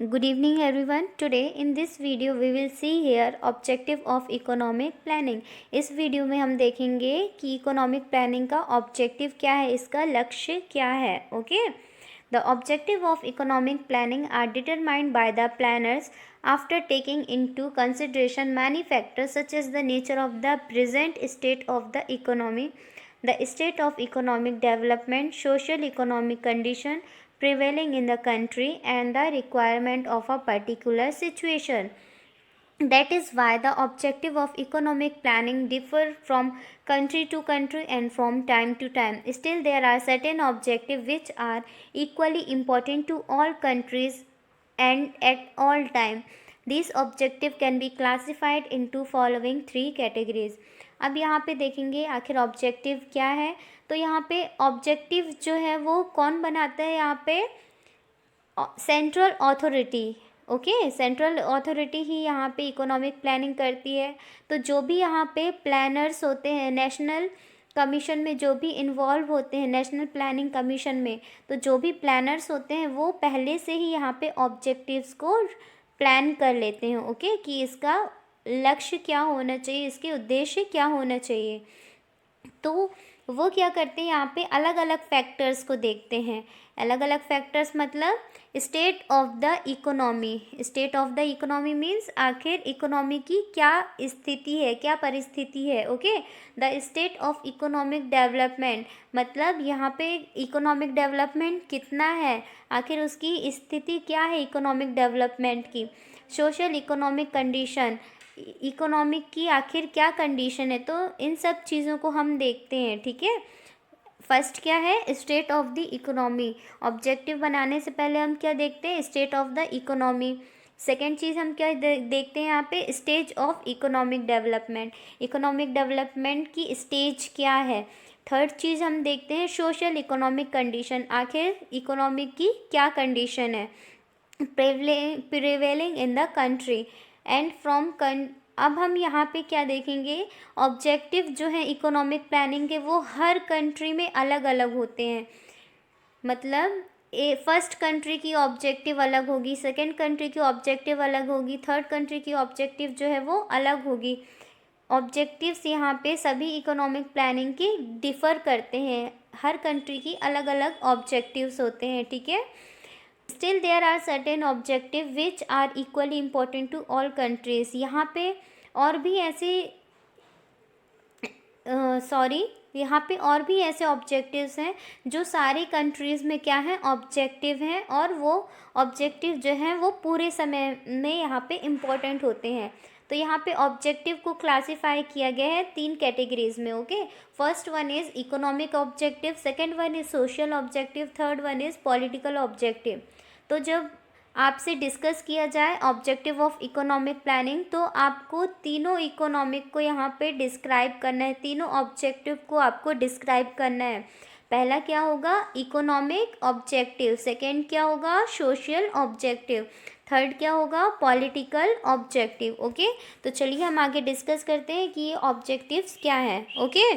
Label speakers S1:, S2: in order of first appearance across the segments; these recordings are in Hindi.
S1: Good evening everyone. Today in this video we will see here objective of economic planning. इस वीडियो में हम देखेंगे कि इकोनॉमिक प्लानिंग का ऑब्जेक्टिव क्या है, इसका लक्ष्य क्या है. Okay, the objective of economic planning are determined by the planners after taking into consideration many factors such as the nature of the present state of the economy, the state of economic development, social economic condition prevailing in the country and the requirement of a particular situation. That is why the objective of economic planning differ from country to country and from time to time. Still, there are certain objectives which are equally important to all countries and at all time. These objective can be classified into following three categories. अब यहाँ पे देखेंगे आखिर ऑब्जेक्टिव क्या है. तो यहाँ पे ऑब्जेक्टिव जो है वो कौन बनाता है, यहाँ पे central authority. Okay, central authority ही यहाँ पे इकोनॉमिक प्लानिंग करती है. तो जो भी यहाँ पे प्लानर्स होते हैं नेशनल कमीशन में, जो भी इन्वॉल्व होते हैं नेशनल प्लानिंग कमीशन में, तो जो भी प्लानर्स होते हैं वो पहले से ही यहाँ पे ऑब्जेक्टिव्स को प्लान कर लेते हैं. ओके, कि इसका लक्ष्य क्या होना चाहिए, इसके उद्देश्य क्या होना चाहिए. तो वो क्या करते हैं, यहाँ पे अलग अलग फैक्टर्स को देखते हैं. अलग अलग फैक्टर्स मतलब state of the economy. State of the economy means आखिर इकोनॉमी की क्या स्थिति है, क्या परिस्थिति है. Okay, the state of economic development मतलब यहाँ पे इकोनॉमिक डेवलपमेंट कितना है, आखिर उसकी स्थिति क्या है इकोनॉमिक डेवलपमेंट की. सोशल इकोनॉमिक कंडीशन, इकोनॉमिक की आखिर क्या कंडीशन है. तो इन सब चीज़ों को हम देखते हैं. ठीक है, फर्स्ट क्या है, state of the economy. Objective बनाने से पहले हम क्या देखते हैं, state of the economy. Second चीज़ हम क्या देखते हैं यहाँ पे, stage of economic development. Economic development की स्टेज क्या है. थर्ड चीज़ हम देखते हैं सोशल इकोनॉमिक कंडीशन, आखिर इकोनॉमिक की क्या कंडीशन है prevailing in the country and from. अब हम यहाँ पे क्या देखेंगे, ऑब्जेक्टिव जो है इकोनॉमिक प्लानिंग के वो हर कंट्री में अलग अलग होते हैं. मतलब फर्स्ट कंट्री की ऑब्जेक्टिव अलग होगी, सेकंड कंट्री की ऑब्जेक्टिव अलग होगी, थर्ड कंट्री की ऑब्जेक्टिव जो है वो अलग होगी. ऑब्जेक्टिव्स यहाँ पे सभी इकोनॉमिक प्लानिंग के डिफ़र करते हैं. हर कंट्री की अलग अलग ऑब्जेक्टिव्स होते हैं. ठीक है, still there are certain objective which are equally important to all countries. यहाँ पे और भी ऐसे यहाँ पे और भी ऐसे ऑब्जेक्टिव्स हैं जो सारी कंट्रीज़ में क्या है, ऑब्जेक्टिव हैं, और वो ऑब्जेक्टिव जो हैं वो पूरे समय में यहाँ पे इम्पोर्टेंट होते हैं. तो यहाँ पे ऑब्जेक्टिव को क्लासीफाई किया गया है तीन कैटेगरीज में. Okay, first one is economic objective, second one is social objective, third one is political objective. तो जब आपसे डिस्कस किया जाए ऑब्जेक्टिव ऑफ इकोनॉमिक प्लानिंग, तो आपको तीनों इकोनॉमिक को यहाँ पे डिस्क्राइब करना है, तीनों ऑब्जेक्टिव को आपको डिस्क्राइब करना है. पहला क्या होगा, इकोनॉमिक ऑब्जेक्टिव. सेकेंड क्या होगा, सोशल ऑब्जेक्टिव. थर्ड क्या होगा, पॉलिटिकल ऑब्जेक्टिव. ओके, तो चलिए हम आगे डिस्कस करते हैं कि ये ऑब्जेक्टिव्स क्या हैं. Okay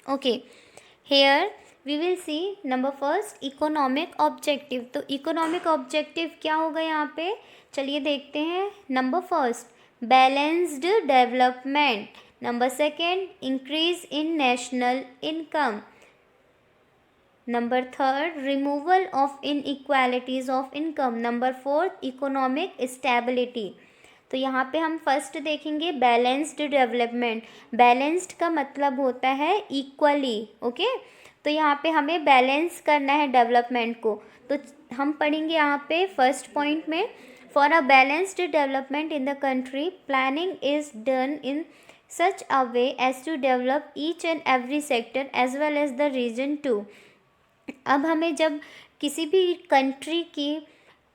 S1: okay, here we will see number first economic objective. तो इकोनॉमिक ऑब्जेक्टिव क्या होगा यहाँ पे, चलिए देखते हैं. Number first, balanced development. Number second, increase in national income. Number third, removal of inequalities of income. Number fourth, economic stability. तो यहाँ पे हम फर्स्ट देखेंगे बैलेंस्ड डेवलपमेंट. बैलेंस्ड का मतलब होता है इक्वली. ओके, तो यहाँ पे हमें बैलेंस करना है डेवलपमेंट को. तो हम पढ़ेंगे यहाँ पे फर्स्ट पॉइंट में, for a balanced development in the country planning is done in such a way as to develop each and every sector as well as the region too. अब हमें जब किसी भी कंट्री की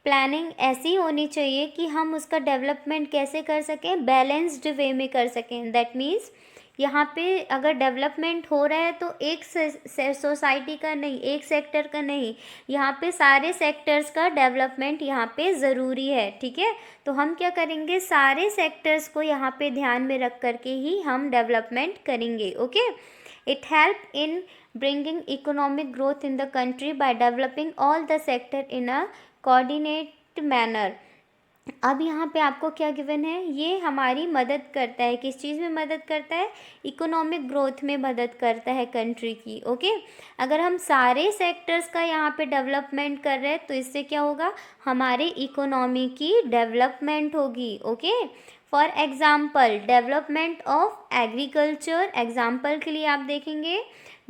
S1: प्लानिंग ऐसी होनी चाहिए कि हम उसका डेवलपमेंट कैसे कर सकें, बैलेंस्ड वे में कर सकें. दैट मीन्स यहाँ पे अगर डेवलपमेंट हो रहा है तो एक सोसाइटी का नहीं, एक सेक्टर का नहीं, यहाँ पे सारे सेक्टर्स का डेवलपमेंट यहाँ पे ज़रूरी है. ठीक है, तो हम क्या करेंगे, सारे सेक्टर्स को यहाँ पे ध्यान में रख करके ही हम डेवलपमेंट करेंगे. Okay, it help in bringing economic growth in the country by developing all the sector in a coordinated manner। अब यहाँ पे आपको क्या गिवन है, ये हमारी मदद करता है, किस चीज़ में मदद करता है, इकोनॉमिक ग्रोथ में मदद करता है कंट्री की। ओके, अगर हम सारे सेक्टर्स का यहाँ पे डेवलपमेंट कर रहे हैं तो इससे क्या होगा, हमारे इकोनॉमी की डेवलपमेंट होगी। Okay, for example development of agriculture, example के लिए आप देखेंगे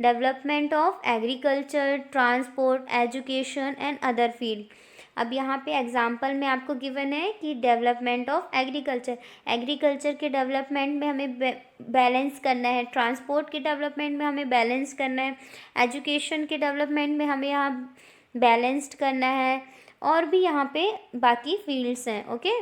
S1: development of agriculture, transport, education and other field. अब यहाँ पे एग्जाम्पल में आपको गिवन है कि डेवलपमेंट ऑफ एग्रीकल्चर, एग्रीकल्चर के डेवलपमेंट में हमें बैलेंस करना है, ट्रांसपोर्ट के डेवलपमेंट में हमें बैलेंस करना है, एजुकेशन के डेवलपमेंट में हमें यहाँ बैलेंस्ड करना है, और भी यहाँ पे बाकी फील्ड्स हैं। Okay,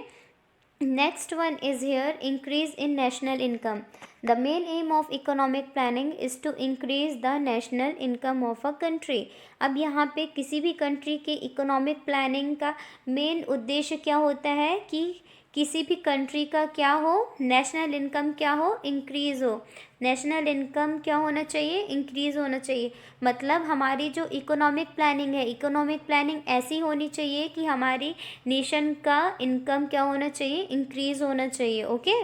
S1: next one is here increase in national income। the main aim of economic planning is to increase the national income of a country। अब यहाँ पे किसी भी कंट्री के इकोनॉमिक प्लानिंग का मेन उद्देश्य क्या होता है कि किसी भी कंट्री का क्या हो, नेशनल इनकम क्या हो, इंक्रीज़ हो। नेशनल इनकम क्या होना चाहिए, इंक्रीज़ होना चाहिए। मतलब हमारी जो इकोनॉमिक प्लानिंग है, इकोनॉमिक प्लानिंग ऐसी होनी चाहिए कि हमारी नेशन का इनकम क्या होना चाहिए, इंक्रीज़ होना चाहिए। Okay,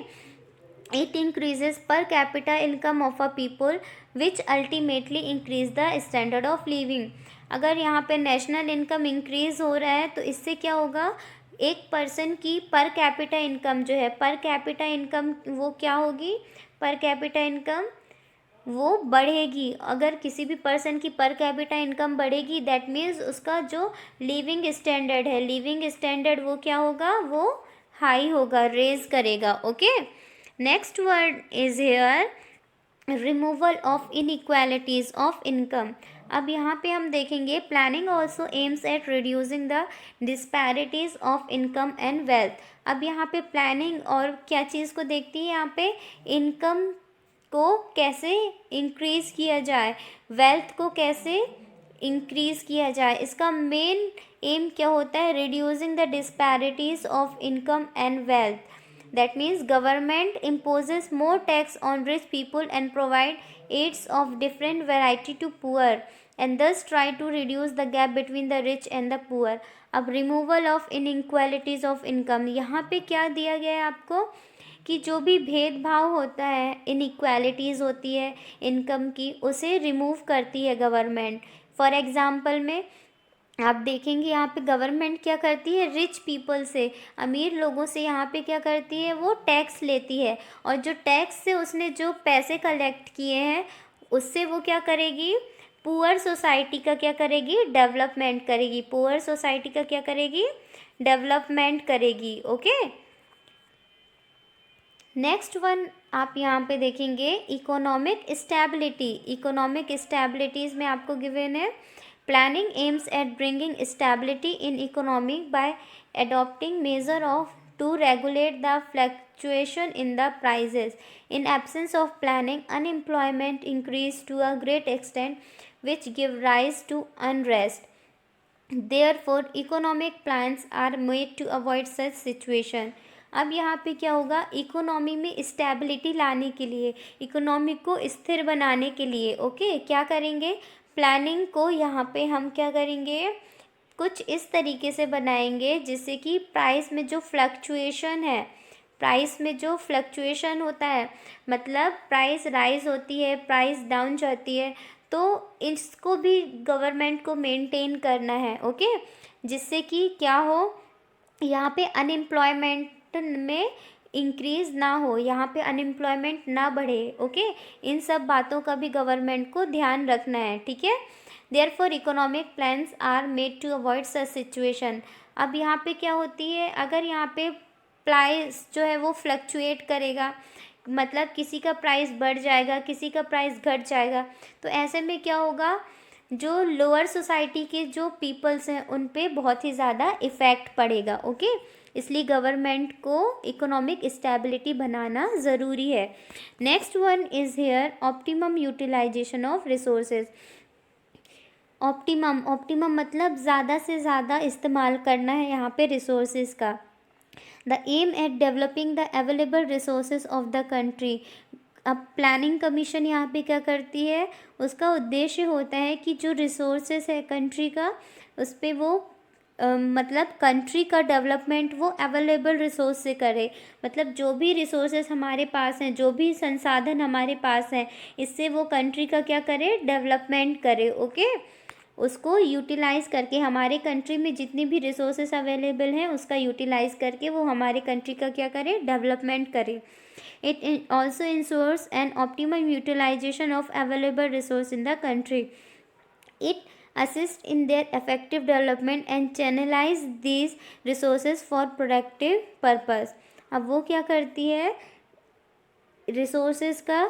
S1: it increases per capita income of a people which ultimately increase the standard of living. अगर यहाँ पे नेशनल इनकम इंक्रीज़ हो रहा है तो इससे क्या होगा, एक पर्सन की पर कैपिटा इनकम जो है, पर कैपिटा इनकम वो क्या होगी, पर कैपिटा इनकम वो बढ़ेगी। अगर किसी भी पर्सन की पर कैपिटा इनकम बढ़ेगी दैट मीन्स उसका जो लिविंग स्टैंडर्ड है, लिविंग स्टैंडर्ड वो क्या होगा, वो हाई होगा, रेज करेगा। Okay, next word is here removal of inequalities of income. अब यहाँ पे हम देखेंगे planning also aims at reducing the disparities of income and wealth. अब यहाँ पे प्लानिंग और क्या चीज़ को देखती है, यहाँ पे इनकम को कैसे इंक्रीज़ किया जाए, वेल्थ को कैसे इंक्रीज़ किया जाए। इसका मेन एम क्या होता है, reducing the disparities of income and wealth. That means government imposes more tax on rich people and provide aids of different variety to poor and thus try to reduce the gap between the rich and the poor। अब removal of inequalities of income, यहाँ पे क्या दिया गया है आपको कि जो भी भेदभाव होता है, इनइक्वालिटीज़ होती है इनकम की, उसे रिमूव करती है गवर्नमेंट। फॉर एग्ज़ाम्पल में आप देखेंगे यहाँ पे गवर्नमेंट क्या करती है, रिच पीपल से, अमीर लोगों से यहाँ पे क्या करती है, वो टैक्स लेती है, और जो टैक्स से उसने जो पैसे कलेक्ट किए हैं उससे वो क्या करेगी, पुअर सोसाइटी का क्या करेगी, डेवलपमेंट करेगी। पुअर सोसाइटी का क्या करेगी, डेवलपमेंट करेगी। ओके, नेक्स्ट वन आप यहाँ पे देखेंगे इकोनॉमिक स्टेबिलिटी। इकोनॉमिक स्टेबिलिटीज़ में आपको गिवन है Planning aims at bringing stability in economy by adopting measure of to regulate the fluctuation in the prices। In absence of planning, unemployment increase to a great extent, which give rise to unrest। Therefore, economic plans are made to avoid such situation। अब यहाँ पे क्या होगा, इकोनॉमी में स्टेबिलिटी लाने के लिए, इकोनॉमी को स्थिर बनाने के लिए, ओके, क्या करेंगे, प्लानिंग को यहाँ पे हम क्या करेंगे, कुछ इस तरीके से बनाएंगे जिससे कि प्राइस में जो फ्लक्चुएशन है, प्राइस में जो फ्लक्चुएशन होता है, मतलब प्राइस राइज होती है, प्राइस डाउन जाती है, तो इसको भी गवर्नमेंट को मेंटेन करना है। ओके, जिससे कि क्या हो, यहाँ पे अनएम्प्लॉयमेंट में इंक्रीज़ ना हो, यहाँ पे अनएम्प्लॉयमेंट ना बढ़े। ओके, इन सब बातों का भी गवर्नमेंट को ध्यान रखना है। ठीक है, therefore economic plans are made to avoid such situation. अब यहाँ पे क्या होती है, अगर यहाँ पे प्राइस जो है वो फ्लक्चुएट करेगा, मतलब किसी का प्राइस बढ़ जाएगा, किसी का प्राइस घट जाएगा, तो ऐसे में क्या होगा, जो लोअर सोसाइटी के जो पीपल्स हैं उन पे बहुत ही ज़्यादा इफ़ेक्ट पड़ेगा। ओके, इसलिए गवर्नमेंट को इकोनॉमिक स्टेबिलिटी बनाना ज़रूरी है। Next one is here optimum utilisation of resources. Optimum मतलब ज़्यादा से ज़्यादा इस्तेमाल करना है यहाँ पे रिसोर्सेज का। The aim at developing the available resources of the country. अब प्लानिंग कमीशन यहाँ पे क्या करती है, उसका उद्देश्य होता है कि जो रिसोर्सेस है कंट्री का, उस पर वो मतलब कंट्री का डेवलपमेंट वो अवेलेबल रिसोर्स से करे। मतलब जो भी रिसोर्सेस हमारे पास हैं, जो भी संसाधन हमारे पास हैं, इससे वो कंट्री का क्या करे, डेवलपमेंट करे। ओके, उसको यूटिलाइज़ करके हमारे कंट्री में जितनी भी रिसोर्सेस अवेलेबल हैं उसका यूटिलाइज़ करके वो हमारे कंट्री का क्या करे, डेवलपमेंट करे। It also ensures an optimum utilisation of available resource in the country. It assist in their effective development and channelize these resources for productive purpose। अब वो क्या करती है, रिसोर्सेज का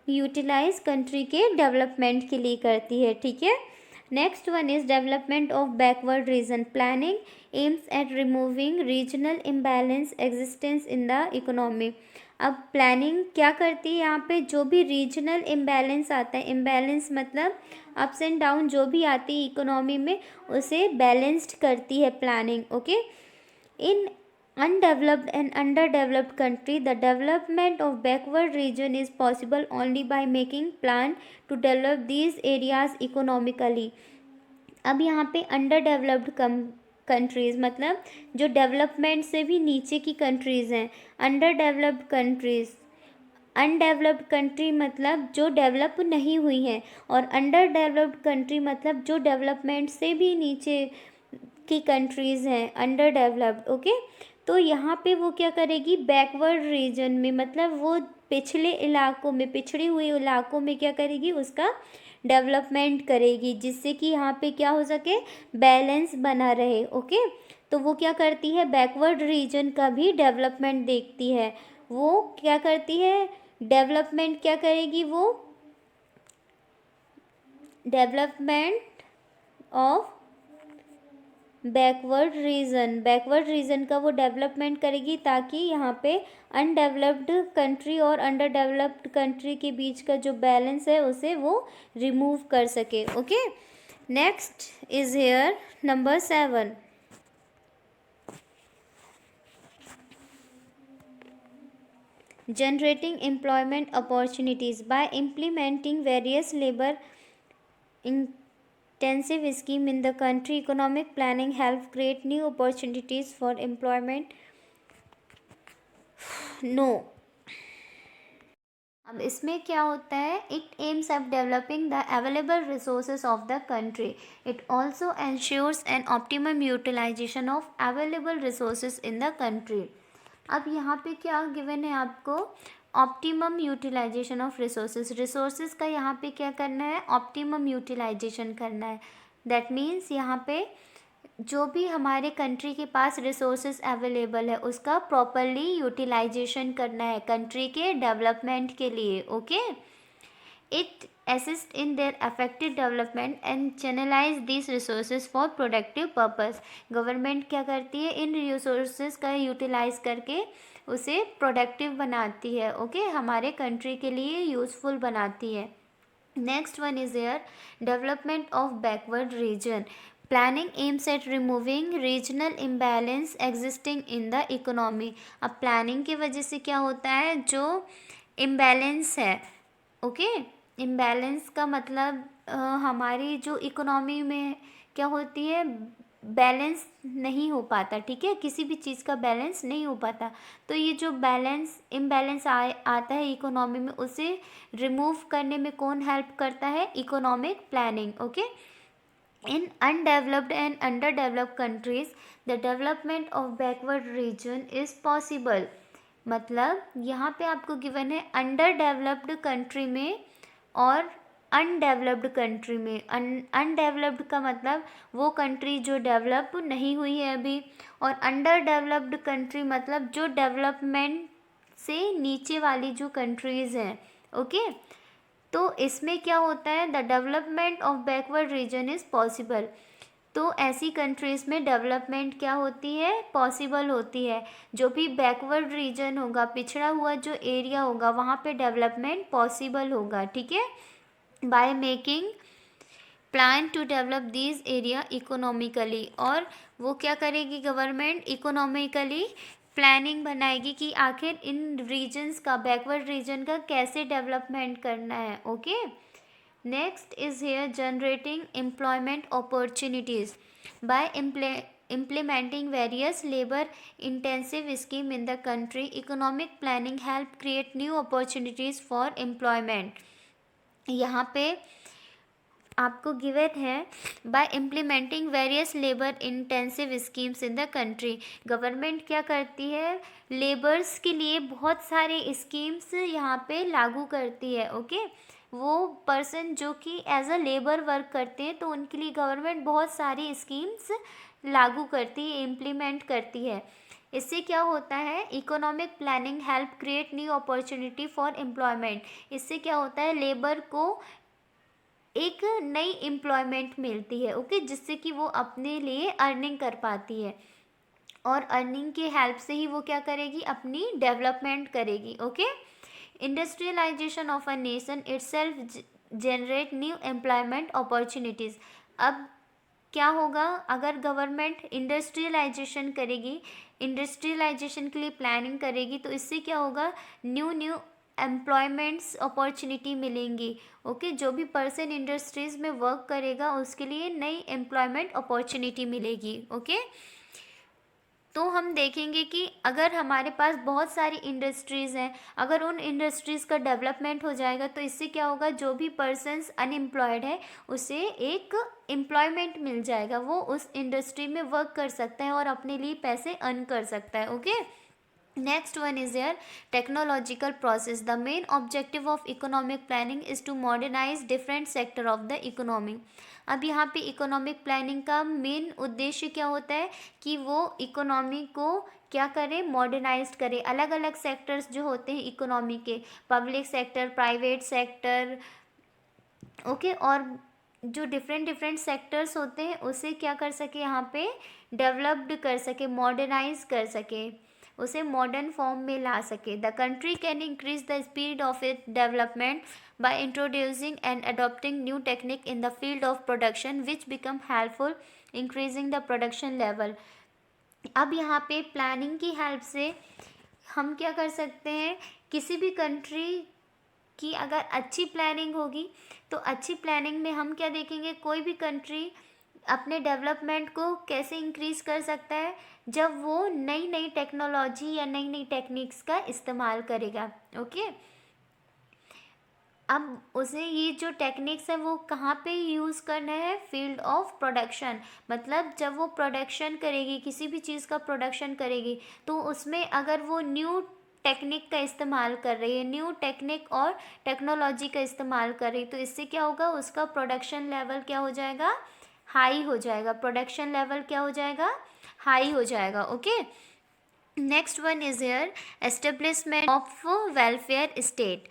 S1: यूटिलाइज कंट्री के डेवलपमेंट के लिए करती है। ठीक है, next one is development of backward region. Planning aims at removing regional imbalance existence in the economy. अब प्लानिंग क्या करती है, यहाँ पे जो भी रीजनल इम्बैलेंस आता है, इम्बैलेंस मतलब अप्स एंड डाउन जो भी आती है इकोनॉमी में, उसे बैलेंस्ड करती है planning. Okay, in undeveloped and underdeveloped country, the development of backward region is possible only by making plan to develop these areas economically। अब यहाँ पे अंडर कंट्रीज़ मतलब जो डेवलपमेंट से भी नीचे की कंट्रीज़ हैं, under developed countries. Undeveloped country मतलब जो डेवलप नहीं हुई हैं, और अंडर डेवलप्ड कंट्री मतलब जो डेवलपमेंट से भी नीचे की कंट्रीज़ हैं, अंडर डेवलप्ड। ओके, तो यहाँ पे वो क्या करेगी, बैकवर्ड रीजन में मतलब वो पिछले इलाकों में, पिछड़े हुए इलाकों में क्या करेगी, उसका डेवलपमेंट करेगी, जिससे कि यहाँ पे क्या हो सके, बैलेंस बना रहे। ओके, तो वो क्या करती है, बैकवर्ड रीजन का भी डेवलपमेंट देखती है। वो क्या करती है, डेवलपमेंट क्या करेगी, वो डेवलपमेंट ऑफ बैकवर्ड रीजन का वो डेवलपमेंट करेगी, ताकि यहाँ पे अनडेवलप्ड कंट्री और अंडर डेवलप्ड कंट्री के बीच का जो बैलेंस है उसे वो रिमूव कर सके। Okay, next is here number 7, generating employment opportunities bye implementing various labour intensive scheme in the country। economic planning help create new opportunities for employment। no, अब इसमें क्या होता है, it aims at developing the available resources of the country. It also ensures an optimum utilisation of available resources in the country. अब यहाँ पे क्या गिवन है आपको, ऑप्टिमम यूटिलाइजेशन ऑफ रिसोर्सेज का यहाँ पे क्या करना है, ऑप्टिमम यूटिलाइजेशन करना है। दैट मीन्स यहाँ पे जो भी हमारे कंट्री के पास रिसोर्सेज अवेलेबल है उसका प्रॉपरली यूटिलाइजेशन करना है कंट्री के डेवलपमेंट के लिए। Okay, it assist in their effective development and channelise this resources for productive purpose. Government क्या करती है, इन रिसोर्सेज का यूटिलाइज करके उसे प्रोडक्टिव बनाती है। ओके, हमारे कंट्री के लिए यूज़फुल बनाती है। Next one is air development of backward region. Planning aims at removing regional imbalance existing in the economy. अब प्लानिंग की वजह से क्या होता है, जो इम्बैलेंस है, ओके, इम्बैलेंस का मतलब हमारी जो इकोनॉमी में क्या होती है, बैलेंस नहीं हो पाता। ठीक है, किसी भी चीज़ का बैलेंस नहीं हो पाता, तो ये जो इम्बैलेंस आता है इकोनॉमी में, उसे रिमूव करने में कौन हेल्प करता है, economic planning. Okay, in undeveloped and under developed countries the development of backward region is possible. मतलब यहाँ पे आपको गिवन है अंडर डेवलप्ड कंट्री में और अनडेवलप्ड कंट्री में। अनडेवलप्ड का मतलब वो कंट्री जो डेवलप नहीं हुई है अभी, और अंडर डेवलप्ड कंट्री मतलब जो डेवलपमेंट से नीचे वाली जो कंट्रीज़ हैं। ओके, तो इसमें क्या होता है, the development of backward region is possible. तो ऐसी कंट्रीज़ में डेवलपमेंट क्या होती है, पॉसिबल होती है। जो भी बैकवर्ड रीजन होगा, पिछड़ा हुआ जो एरिया होगा, वहाँ पे डेवलपमेंट पॉसिबल होगा। ठीक है, by making plan to develop this area economically. और वो क्या करेगी, गवर्नमेंट इकोनॉमिकली प्लानिंग बनाएगी कि आखिर इन रीजन्स का, बैकवर्ड रीजन का कैसे डेवलपमेंट करना है। Okay, next is here generating employment opportunities by implementing various labor intensive scheme in the country. Economic planning help create new opportunities for employment. यहाँ पे आपको गिवन है bye implementing various labour intensive schemes in the country. Government क्या करती है, लेबर्स के लिए बहुत सारे स्कीम्स यहाँ पे लागू करती है। ओके, वो पर्सन जो कि एज अ लेबर वर्क करते हैं तो उनके लिए गवर्नमेंट बहुत सारी स्कीम्स लागू करती है, इम्प्लीमेंट करती है। इससे क्या होता है, economic planning help create new opportunity for employment. इससे क्या होता है, लेबर को एक नई एम्प्लॉयमेंट मिलती है। ओके, जिससे कि वो अपने लिए अर्निंग कर पाती है और अर्निंग के हेल्प से ही वो क्या करेगी, अपनी डेवलपमेंट करेगी। Okay, industrialisation of a nation itself generate new employment opportunities. अब क्या होगा, अगर गवर्नमेंट इंडस्ट्रियलाइजेशन करेगी, इंडस्ट्रियलाइजेशन के लिए प्लानिंग करेगी, तो इससे क्या होगा, न्यू एम्प्लॉयमेंट्स अपॉर्चुनिटी मिलेंगी। ओके, जो भी पर्सन इंडस्ट्रीज़ में वर्क करेगा उसके लिए नई एम्प्लॉयमेंट अपॉर्चुनिटी मिलेगी। ओके, तो हम देखेंगे कि अगर हमारे पास बहुत सारी इंडस्ट्रीज़ हैं, अगर उन इंडस्ट्रीज़ का डेवलपमेंट हो जाएगा तो इससे क्या होगा, जो भी पर्सन्स अनएम्प्लॉयड है उसे एक एम्प्लॉयमेंट मिल जाएगा, वो उस इंडस्ट्री में वर्क कर सकता है और अपने लिए पैसे अर्न कर सकता है। Okay, next one is here technological process. The main objective of economic planning is to modernize different sector of the economy. अब यहाँ पे इकोनॉमिक प्लानिंग का मेन उद्देश्य क्या होता है कि वो इकोनॉमी को क्या करें, मॉडर्नाइज करें। अलग अलग सेक्टर्स जो होते हैं इकोनॉमी के, public sector, private sector, okay, और जो डिफरेंट सेक्टर्स होते हैं उसे क्या कर सके, यहाँ पे डेवलप्ड कर सके, मॉडर्नाइज कर सके, उसे मॉडर्न फॉर्म में ला सके। The country can increase the speed of it development by introducing and adopting new technique in the field of production which become helpful increasing the production level. अब यहाँ पे प्लानिंग की हेल्प से हम क्या कर सकते हैं, किसी भी कंट्री की अगर अच्छी प्लानिंग होगी तो अच्छी प्लानिंग में हम क्या देखेंगे, कोई भी कंट्री अपने डेवलपमेंट को कैसे इंक्रीज़ कर सकता है, जब वो नई नई टेक्नोलॉजी या नई नई टेक्निक्स का इस्तेमाल करेगा। ओके, अब उसे ये जो टेक्निक्स है वो कहाँ पे यूज़ करना है, फील्ड ऑफ प्रोडक्शन। मतलब जब वो प्रोडक्शन करेगी, किसी भी चीज़ का प्रोडक्शन करेगी, तो उसमें अगर वो न्यू टेक्निक का इस्तेमाल कर रही है, न्यू टेक्निक और टेक्नोलॉजी का इस्तेमाल कर रही है, तो इससे क्या होगा, उसका प्रोडक्शन लेवल क्या हो जाएगा, हाई हो जाएगा। प्रोडक्शन लेवल क्या हो जाएगा, हाई हो जाएगा। Okay, next one is here establishment of welfare state.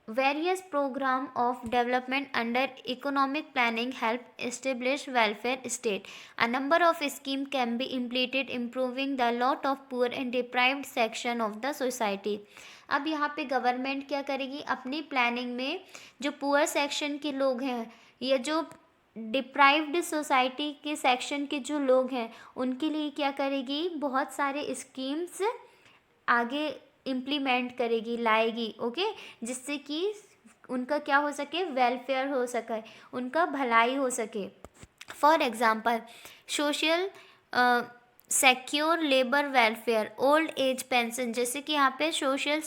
S1: Various program of development under economic planning help establish welfare state. A number of schemes can be implemented improving the lot of poor and deprived section of the society. अब यहाँ पे गवर्नमेंट क्या करेगी, अपनी प्लानिंग में जो पुअर सेक्शन के लोग हैं या जो डिप्राइव्ड सोसाइटी के सेक्शन के जो लोग हैं उनके लिए क्या करेगी, बहुत सारे स्कीम्स आगे इम्प्लीमेंट करेगी, लाएगी। ओके, जिससे कि उनका क्या हो सके, वेलफेयर हो सके, उनका भलाई हो सके। For example, social secure labour welfare, old age pension, जैसे कि यहाँ पे सोशल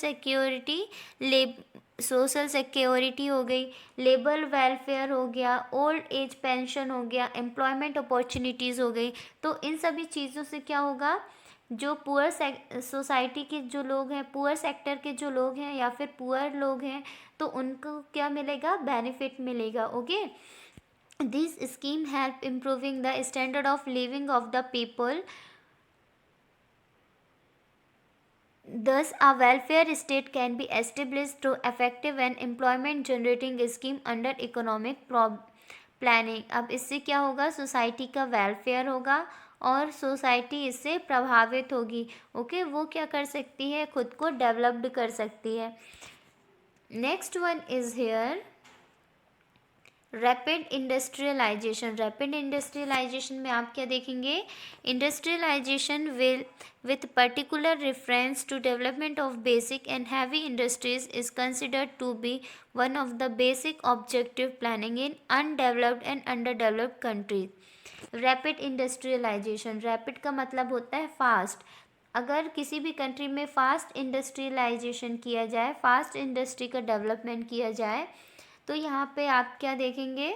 S1: सिक्योरिटी हो गई, लेबर वेलफेयर हो गया, ओल्ड एज पेंशन हो गया, एम्प्लॉयमेंट अपॉर्चुनिटीज़ हो गई। तो इन सभी चीज़ों से क्या होगा, जो पुअर सोसाइटी के जो लोग हैं, पुअर सेक्टर के जो लोग हैं या फिर पुअर लोग हैं, तो उनको क्या मिलेगा, बेनिफिट मिलेगा। Okay, this scheme help improving the standard of living of the people. Thus, a welfare state can be established through effective and employment generating scheme under economic planning. अब इससे क्या होगा, सोसाइटी का वेलफेयर होगा और सोसाइटी इससे प्रभावित होगी। ओके, वो क्या कर सकती है, खुद को डेवलप्ड कर सकती है। Next one is here rapid industrialisation में आप क्या देखेंगे, industrialisation with particular reference to development of basic and heavy industries is considered to be one of the basic objective planning in undeveloped and underdeveloped countries. Rapid industrialisation, rapid का मतलब होता है फास्ट। अगर किसी भी कंट्री में फास्ट इंडस्ट्रियलाइजेशन किया जाए, फास्ट इंडस्ट्री का डेवलपमेंट किया जाए, तो यहाँ पे आप क्या देखेंगे,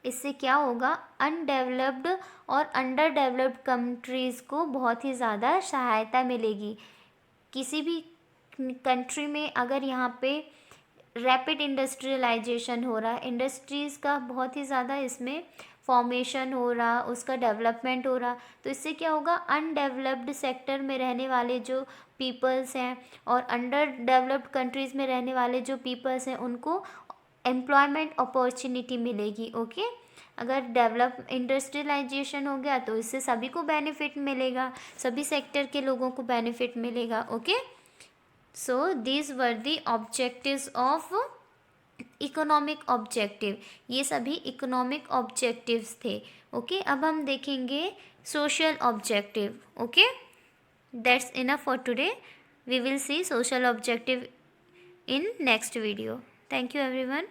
S1: इससे क्या होगा, अनडेवलप्ड और अंडर डेवलप्ड कंट्रीज़ को बहुत ही ज़्यादा सहायता मिलेगी। किसी भी कंट्री में अगर यहाँ पे रैपिड इंडस्ट्रियलाइजेशन हो रहा है, इंडस्ट्रीज़ का बहुत ही ज़्यादा इसमें फॉर्मेशन हो रहा, उसका डेवलपमेंट हो रहा, तो इससे क्या होगा, अनडेवलप्ड सेक्टर में रहने वाले जो पीपल्स हैं और अंडर डेवलप्ड कंट्रीज़ में रहने वाले जो पीपल्स हैं उनको एम्प्लॉयमेंट अपॉर्चुनिटी मिलेगी। ओके, अगर डेवलप इंडस्ट्रियलाइजेशन हो गया तो इससे सभी को बेनिफिट मिलेगा, सभी सेक्टर के लोगों को बेनिफिट मिलेगा। Okay, so these were the objectives of economic objective, ये सभी इकोनॉमिक ऑब्जेक्टिव्स थे। ओके, अब हम देखेंगे social objective. Okay, that's enough for today, we will see social objective in next video. Thank you everyone.